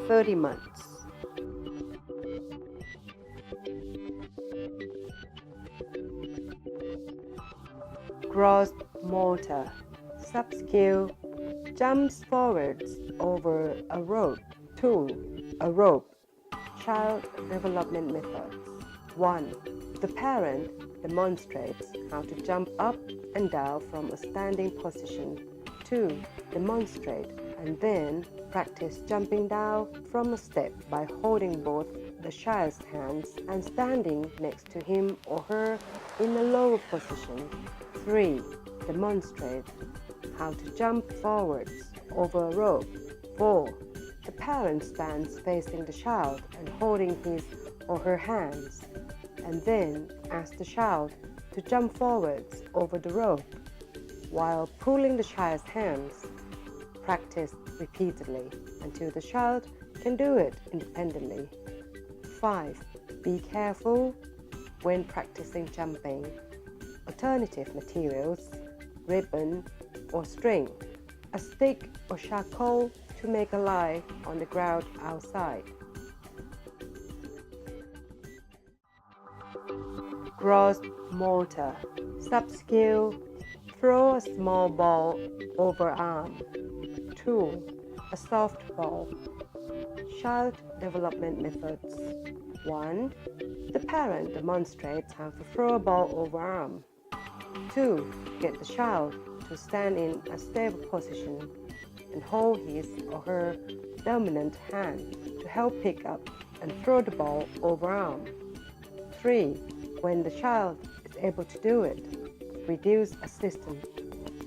30 months. Gross motor. Sub-skill. Jumps forwards over a rope. 2. A rope. Child development methods. 1. The parent demonstrates how to jump up and down from a standing position. 2. Demonstrate and then practice jumping down from a step by holding both the child's hands and standing next to him or her in a lower position. 3. Demonstrate how to jump forwards over a rope. 4. The parent stands facing the child and holding his or her hands, and then ask the child to jump forwards over the rope while pulling the child's hands. Practice repeatedly until the child can do it independently. 5. Be careful when practicing jumping. Alternative materials, ribbon or string, a stick or charcoal to make a line on the ground outside. Gross motor. Sub-skill. Throw a small ball over arm. 2. A softball. Child development methods. 1. The parent demonstrates how to throw a ball over arm. 2. Get the child to stand in a stable position and hold his or her dominant hand to help pick up and throw the ball over arm. 3. When the child is able to do it, reduce assistance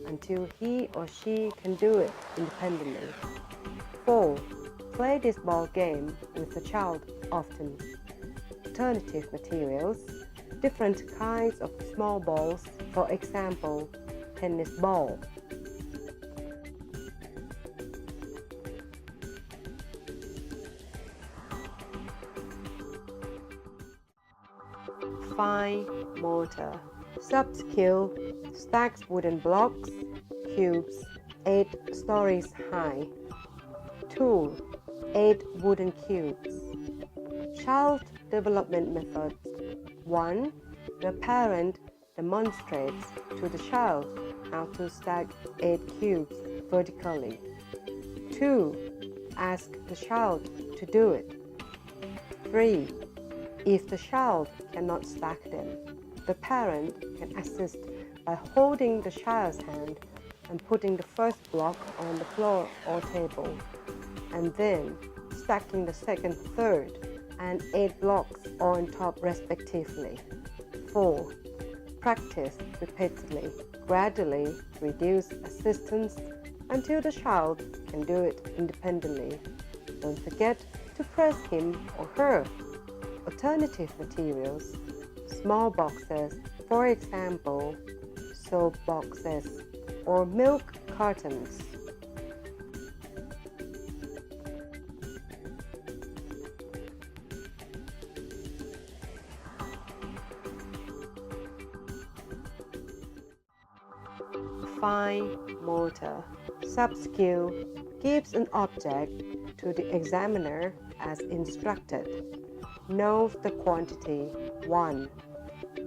until he or she can do it independently. 4. Play this ball game with the child often. Alternative materials, different kinds of small balls, for example, tennis ball. Fine motor. Sub-skill. Stacks wooden blocks, cubes, 8 stories high. Tool. 8 wooden cubes. Child development methods. 1. The parent demonstrates to the child how to stack 8 cubes vertically. 2. Ask the child to do it. 3. If the child cannot stack them, the parent can assist by holding the child's hand and putting the first block on the floor or table, and then stacking the second, third, and 8 blocks on top respectively. 4. Practice repeatedly, gradually reduce assistance until the child can do it independently. Don't forget to press him or her. Alternative materials, small boxes, for example, soap boxes or milk cartons. Fine motor. Sub-skill gives an object to the examiner as instructed. Note the quantity. 1.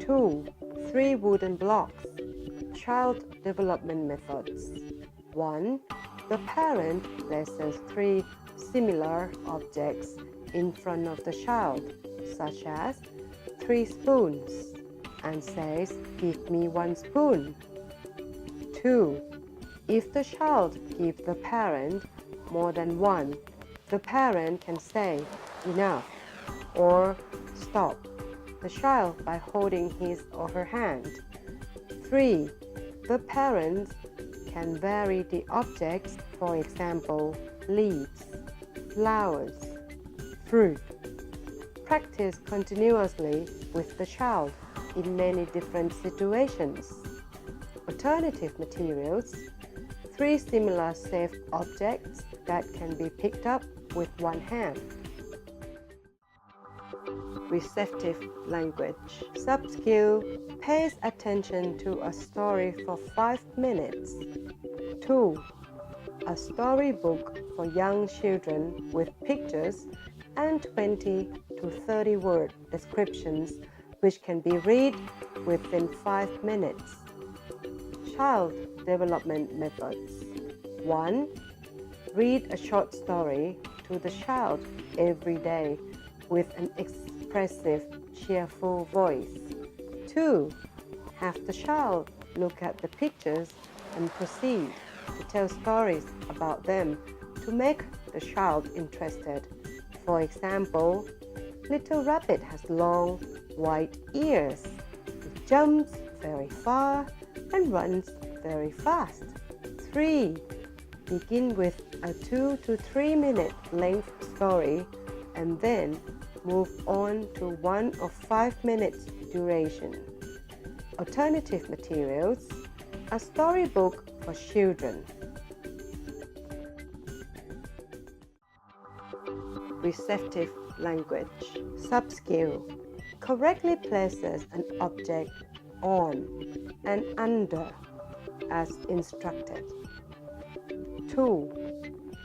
2. 3 wooden blocks. Child development methods. 1. The parent places 3 similar objects in front of the child, such as 3 spoons, and says, "Give me 1 spoon." 2. If the child gives the parent more than 1, the parent can say, "Enough," or "Stop" the child by holding his or her hand. 3. The parent can vary the objects, for example, leaves, flowers, fruit. Practice continuously with the child in many different situations. Alternative materials, 3 similar safe objects that can be picked up with one hand. Receptive language. Sub-skill pays attention to a story for 5 minutes. 2. a storybook for young children with pictures and 20 to 30 word descriptions which can be read within 5 minutes. Child development methods. 1. Read a short story to the child every day with an expressive, cheerful voice. 2. Have the child look at the pictures and proceed to tell stories about them to make the child interested. For example, Little Rabbit has long, white ears. It jumps very far and runs very fast. 3. Begin with a 2 to 3 minute length story and then move on to 1 or 5 minutes duration. Alternative materials. A storybook for children. Receptive language. Sub-skill. Correctly places an object on and under as instructed. 2.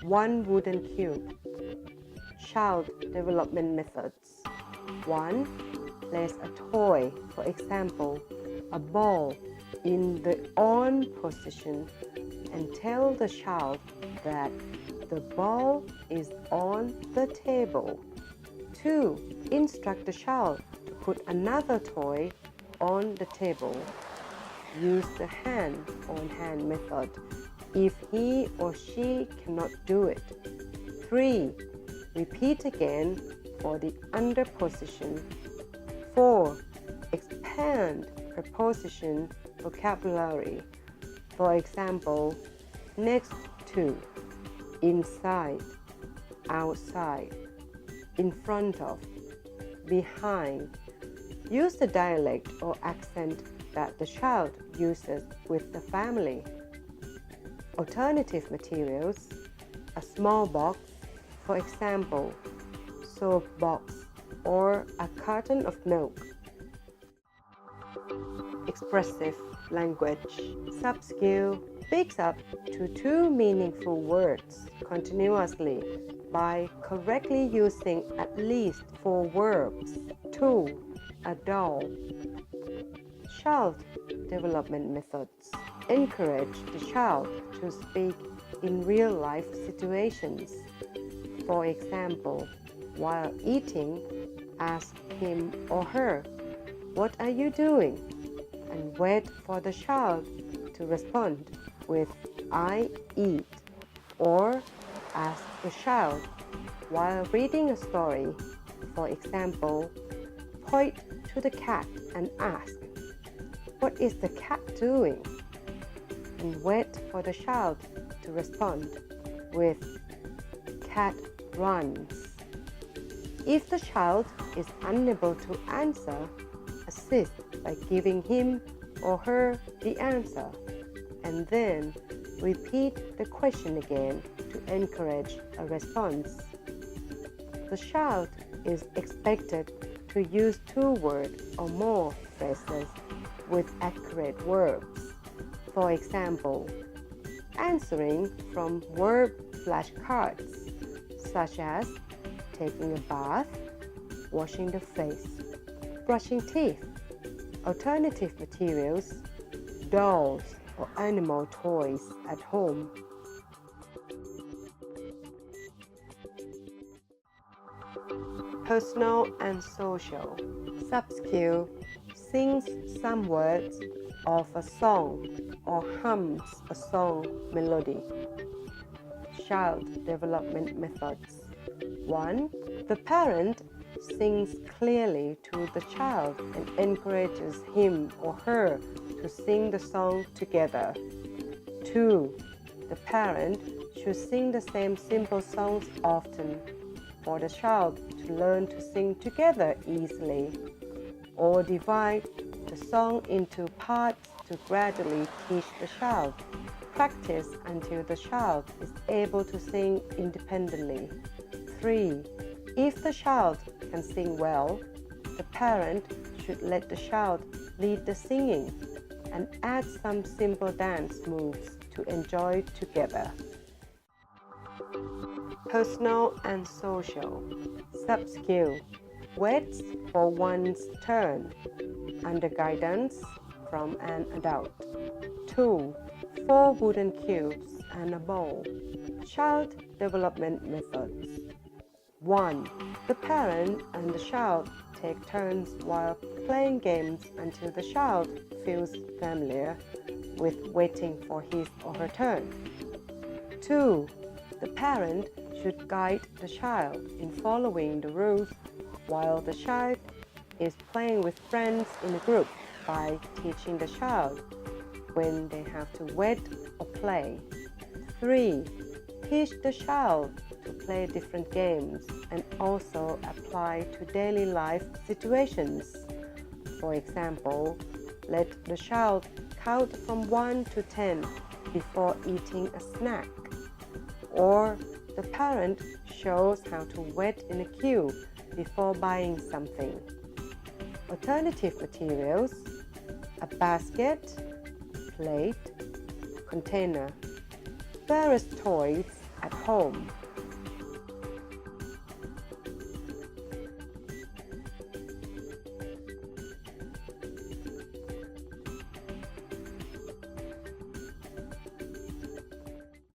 One wooden cube. Child development methods. 1. Place a toy, for example, a ball, in the on position and tell the child that the ball is on the table. 2. Instruct the child to put another toy on the table. Use the hand-on-hand method if he or she cannot do it. 3. Repeat again for the under position. 4. Expand preposition vocabulary. For example, next to, inside, outside, in front of, behind. Use the dialect or accent that the child uses with the family. Alternative materials. A small box, for example, soap box or a carton of milk. Expressive language. Sub-skill picks up to 2 meaningful words continuously by correctly using at least 4 verbs. 2. A doll. Child development methods. Encourage the child to speak in real-life situations. For example, while eating, ask him or her, "What are you doing?" and wait for the child to respond with "I eat," or ask the child while reading a story. For example, point to the cat and ask, "What is the cat doing?" and wait for the child to respond with "Cat runs." If the child is unable to answer, assist by giving him or her the answer, and then repeat the question again to encourage a response. The child is expected to use 2 word or more phrases with accurate verbs. For example, answering from verb flashcards, such as taking a bath, washing the face, brushing teeth. Alternative materials. Dolls or animal toys at home. Personal and social. Sub-skill sings some words of a song or hums a song melody. Child development methods. 1. The parent sings clearly to the child and encourages him or her to sing the song together. 2. The parent should sing the same simple songs often for the child to learn to sing together easily, or divide the song into parts to gradually teach the child. Practice until the child is able to sing independently. 3. If the child can sing well, the parent should let the child lead the singing and add some simple dance moves to enjoy together. personal and social. Sub-skill, waits for one's turn, under guidance from an adult. 2. 4 wooden cubes and a bowl. Child development methods. 1. The parent and the child take turns while playing games until the child feels familiar with waiting for his or her turn. 2. The parent should guide the child in following the rules while the child is playing with friends in a group by teaching the child when they have to wait or play. 3. Teach the child to play different games and also apply to daily life situations. For example, let the child count from 1 to 10 before eating a snack. Or the parent shows how to wait in a queue before buying something. Alternative materials: a basket, plate, container. Various toys at home.